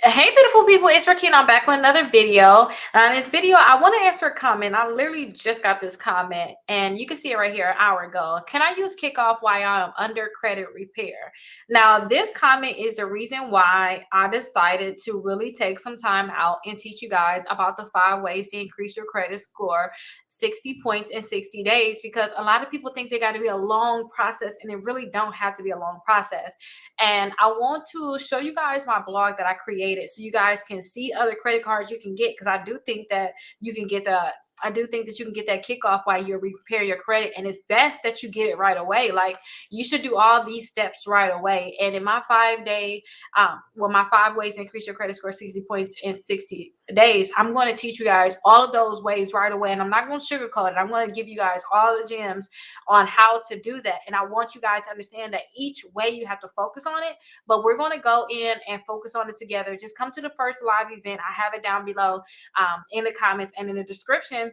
Hey, beautiful people, it's Rickita. I'm back with another video. In this video, I want to answer a comment. I literally just got this comment, and you can see it right here an hour ago. Can I use Kickoff while I'm under credit repair? Now, this comment is the reason why I decided to really take some time out and teach you guys about the 5 ways to increase your credit score 60 points in 60 days, because a lot of people think they got to be a long process, and it really don't have to be a long process. And I want to show you guys my blog that I created so you guys can see other credit cards you can get, because I do think that you can get the I do think that you can get that kickoff while you repair your credit, and it's best that you get it right away. Like, you should do all these steps right away. And in my 5 day, my 5 ways to increase your credit score 60 points in 60 days, I'm going to teach you guys all of those ways right away. And I'm not going to sugarcoat it. I'm going to give you guys all the gems on how to do that. And I want you guys to understand that each way you have to focus on it, but we're going to go in and focus on it together. Just come to the first live event. I have it down below in the comments and in the description,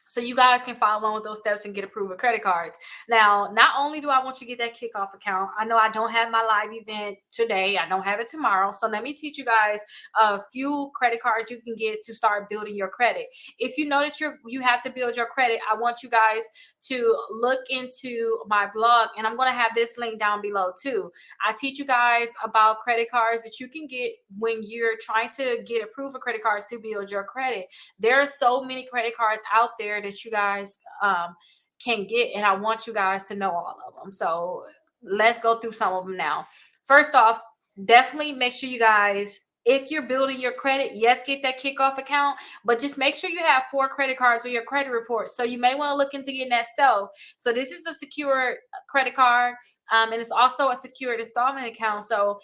so you guys can follow along with those steps and get approved with credit cards. Now, not only do I want you to get that kickoff account, I know I don't have my live event today. I don't have it tomorrow. So let me teach you guys a few credit cards you can get to start building your credit. If you know that you have to build your credit, I want you guys to look into my blog, and I'm going to have this link down below too. I teach you guys about credit cards that you can get when you're trying to get approved for credit cards to build your credit. There are so many credit cards out there that you guys can get, and I want you guys to know all of them. So let's go through some of them now. First off, definitely make sure you guys, if you're building your credit, yes, get that kickoff account, but just make sure you have 4 credit cards on your credit report. So you may want to look into getting that self. So this is a secure credit card, and it's also a secured installment account. So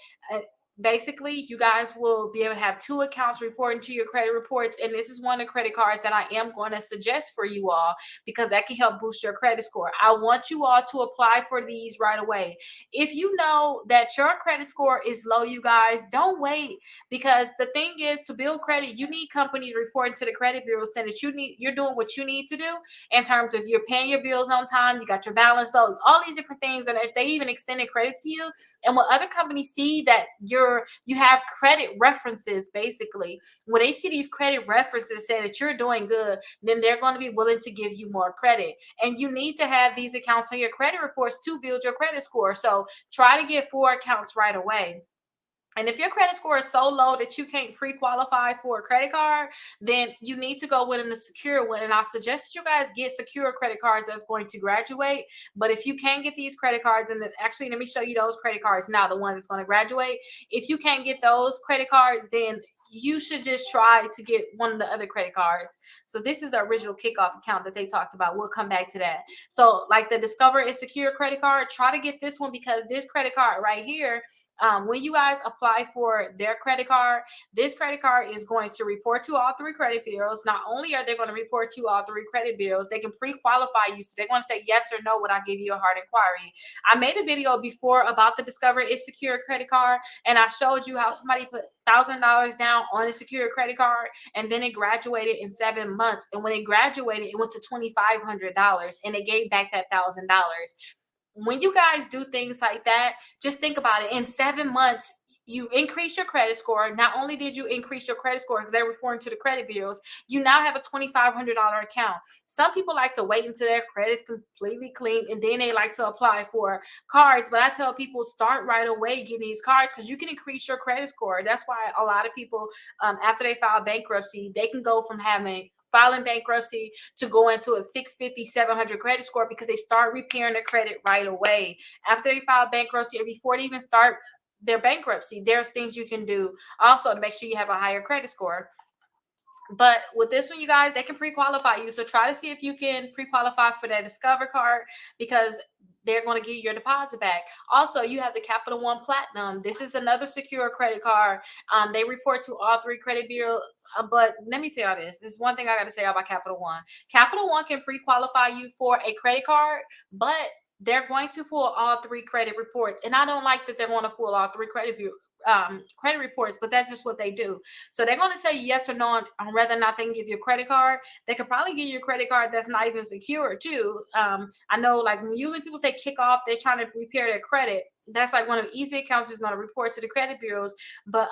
basically, you guys will be able to have 2 accounts reporting to your credit reports. And this is one of the credit cards that I am going to suggest for you all, because that can help boost your credit score. I want you all to apply for these right away. If you know that your credit score is low, you guys, don't wait, because the thing is, to build credit, you need companies reporting to the credit bureau saying that you're doing what you need to do in terms of you're paying your bills on time, you got your balance, so all these different things. And if they even extended credit to you, and when other companies see that you have credit references, basically, when they see these credit references say that you're doing good, then they're going to be willing to give you more credit. And you need to have these accounts on your credit reports to build your credit score. So try to get 4 accounts right away. And if your credit score is so low that you can't pre-qualify for a credit card, then you need to go with a secure one. And I suggest you guys get secure credit cards that's going to graduate. But if you can't get these credit cards, and actually, let me show you those credit cards now, the ones that's going to graduate. If you can't get those credit cards, then you should just try to get one of the other credit cards. So this is the original kickoff account that they talked about. We'll come back to that. So like the Discover is secure credit card, try to get this one, because this credit card right here, when you guys apply for their credit card, this credit card is going to report to all 3 credit bureaus. Not only are they going to report to all 3 credit bureaus, they can pre-qualify you. So they're going to say yes or no when I give you a hard inquiry. I made a video before about the Discover is secure credit card, and I showed you how somebody put $1,000 down on a secure credit card, and then it graduated in 7 months. And when it graduated, it went to $2,500, and they gave back that $1,000. When you guys do things like that, just think about it. In 7 months, you increase your credit score. Not only did you increase your credit score because they're reporting to the credit bureaus, you now have a $2,500 account. Some people like to wait until their credit's completely clean, and then they like to apply for cards. But I tell people, start right away getting these cards, because you can increase your credit score. That's why a lot of people, after they file bankruptcy, they can go from filing bankruptcy to go into a 650, 700 credit score, because they start repairing their credit right away. After they file bankruptcy, or before they even start their bankruptcy, there's things you can do also to make sure you have a higher credit score. But with this one, you guys, they can pre-qualify you. So try to see if you can pre-qualify for that Discover card, because they're going to give you your deposit back. Also, you have the Capital One Platinum. This is another secure credit card. They report to all 3 credit bureaus. But let me tell you this. There's one thing I got to say about Capital One. Capital One can pre-qualify you for a credit card, but they're going to pull all 3 credit reports. And I don't like that they're going to pull all 3 credit credit reports, but that's just what they do. So they're going to tell you yes or no on whether or not they can give you a credit card. They could probably give you a credit card that's not even secure too. I know, like, usually people say Kickoff, they're trying to repair their credit. That's like one of the easy accounts is going to report to the credit bureaus, but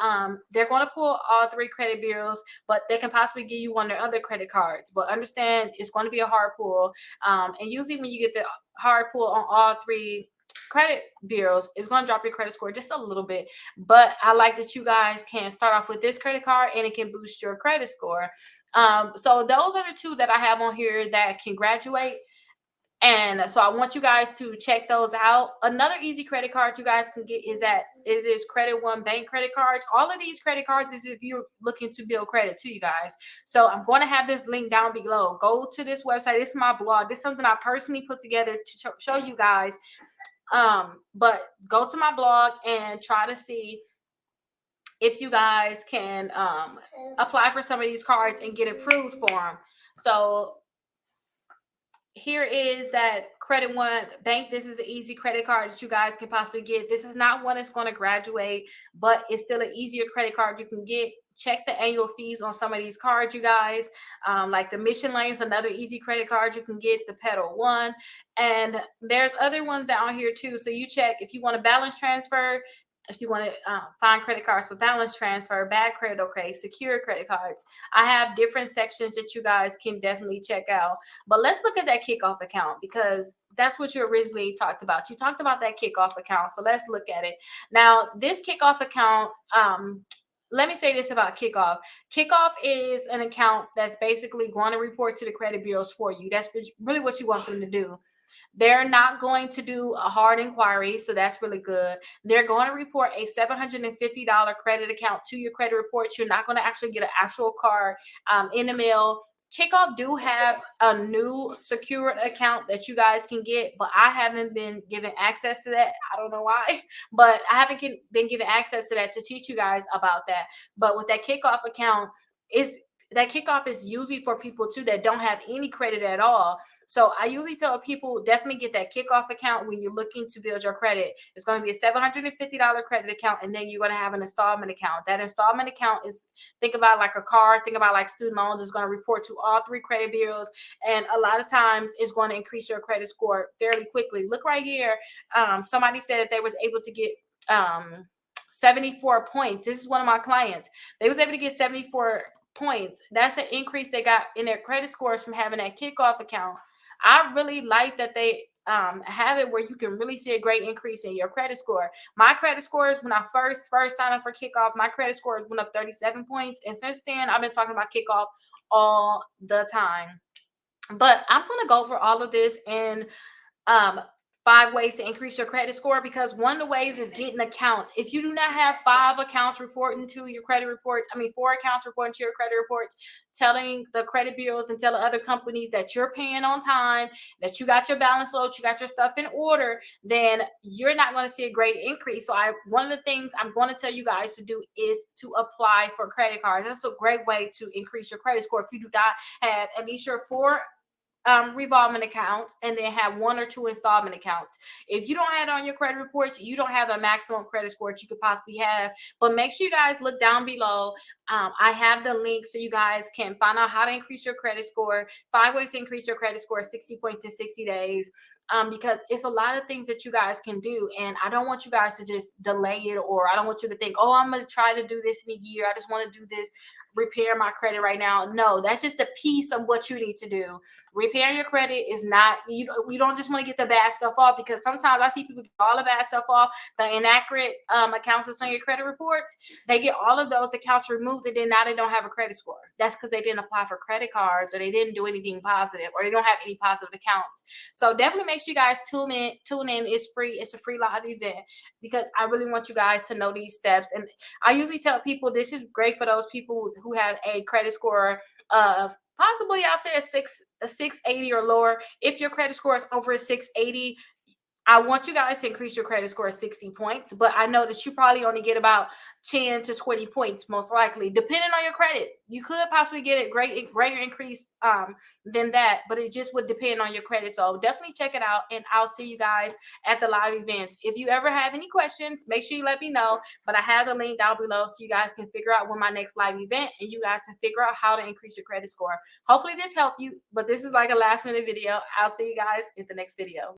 they're going to pull all three credit bureaus, but they can possibly give you one of their other credit cards. But understand, it's going to be a hard pull, and usually when you get the hard pull on all three credit bureaus, it's going to drop your credit score just a little bit. But I like that you guys can start off with this credit card and it can boost your credit score. So those are the two that I have on here that can graduate. And so I want you guys to check those out. Another easy credit card you guys can get is this Credit One Bank credit cards. All of these credit cards is if you're looking to build credit to you guys. So I'm going to have this link down below. Go to this website. This is my blog. This is something I personally put together to show you guys. But go to my blog and try to see if you guys can apply for some of these cards and get approved for them. So here is that Credit One Bank. This is an easy credit card that you guys can possibly get. This is not one that's going to graduate, but it's still an easier credit card you can get. Check the annual fees on some of these cards, you guys. Like the Mission Lanes, another easy credit card you can get. The Pedal One, and there's other ones down here too. So you check if you want to balance transfer. If you want to find credit cards for balance transfer, bad credit, okay, secure credit cards. I have different sections that you guys can definitely check out. But let's look at that Kickoff account because that's what you originally talked about. You talked about that Kickoff account. So let's look at it. Now, this Kickoff account, let me say this about Kickoff. Kickoff is an account that's basically going to report to the credit bureaus for you. That's really what you want them to do. They're not going to do a hard inquiry, so that's really good. They're going to report a $750 credit account to your credit reports. You're not going to actually get an actual card in the mail. Kickoff do have a new secure account that you guys can get, but I haven't been given access to that. I don't know why, but I haven't been given access to that to teach you guys about that. But with that Kickoff account, that Kickoff is usually for people too that don't have any credit at all. So I usually tell people definitely get that Kickoff account when you're looking to build your credit. It's going to be a $750 credit account, and then you're going to have an installment account. That installment account is, think about like a car, think about like student loans. It's going to report to all three credit bureaus, and a lot of times it's going to increase your credit score fairly quickly. Look right here. Somebody said that they was able to get 74 points. This is one of my clients. They was able to get 74 points. That's an increase they got in their credit scores from having that Kickoff account. I really like that they have it where you can really see a great increase in your credit score. My credit scores, when I first signed up for Kickoff, my credit scores went up 37 points, and since then I've been talking about Kickoff all the time. But I'm going to go over all of this in 5 ways to increase your credit score, because one of the ways is getting accounts. If you do not have 5 accounts reporting to your credit reports, 4 accounts reporting to your credit reports, telling the credit bureaus and telling other companies that you're paying on time, that you got your balance load, you got your stuff in order, then you're not going to see a great increase. So one of the things I'm going to tell you guys to do is to apply for credit cards. That's a great way to increase your credit score. If you do not have at least your 4 revolving accounts and then have 1 or 2 installment accounts. If you don't have it on your credit reports, you don't have the maximum credit score that you could possibly have. But make sure you guys look down below. I have the link so you guys can find out how to increase your credit score. 5 ways to increase your credit score, 60 points in 60 days. Because it's a lot of things that you guys can do, and I don't want you guys to just delay it, or I don't want you to think, oh, I'm going to try to do this in a year. I just want to do this, repair my credit right now. No, that's just a piece of what you need to do. Repairing your credit is not, you don't just want to get the bad stuff off, because sometimes I see people get all the bad stuff off, the inaccurate accounts that's on your credit reports. They get all of those accounts removed, and then now they don't have a credit score. That's because they didn't apply for credit cards, or they didn't do anything positive, or they don't have any positive accounts. So definitely make sure you guys tune in. It's free. It's a free live event, because I really want you guys to know these steps. And I usually tell people this is great for those people who have a credit score of possibly, I'll say a 680 or lower. If your credit score is over a 680, I want you guys to increase your credit score 60 points, but I know that you probably only get about 10 to 20 points, most likely, depending on your credit. You could possibly get a greater increase than that, but it just would depend on your credit. So definitely check it out, and I'll see you guys at the live events. If you ever have any questions, make sure you let me know. But I have the link down below so you guys can figure out when my next live event, and you guys can figure out how to increase your credit score. Hopefully this helped you, but this is like a last minute video. I'll see you guys in the next video.